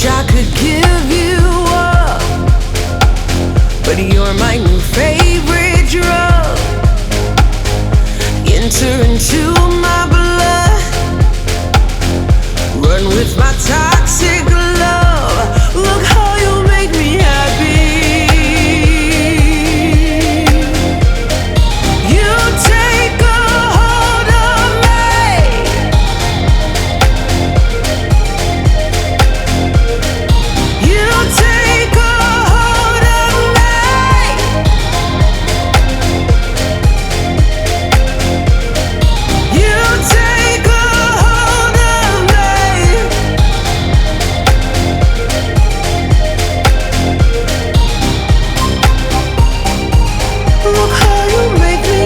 wish I could give you up, but you're my new favorite drug. Enter into my blood, run with my toxic love. Look how you make me happy. You take a hold of me. You take a hold of me. You take a hold of me. Look how you make me.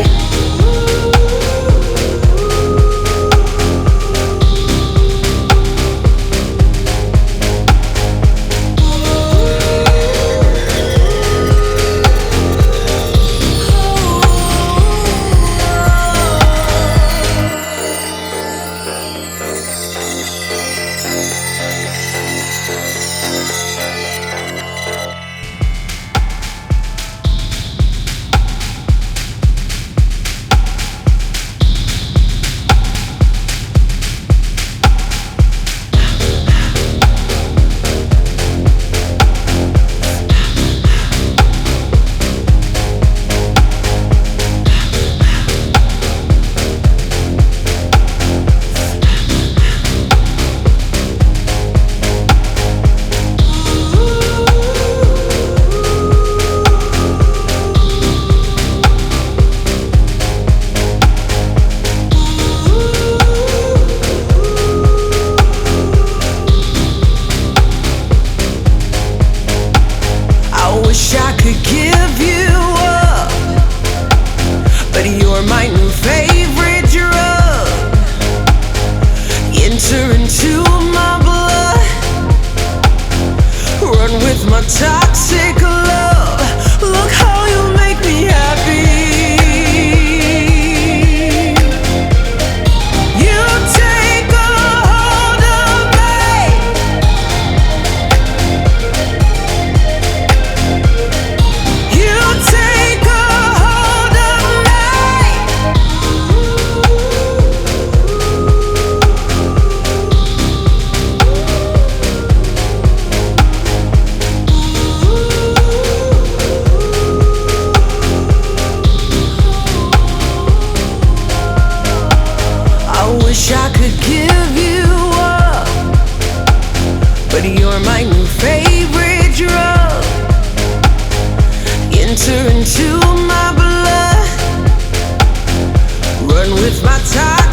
Wish I could give you up, but you're my new favorite drug. Enter into my blood, run with my toxic love. Look how you make me happy. You take a hold of me. You take a hold of me. I wish I could give you up, but you're my new favorite drug. Enter into my blood, run with my time.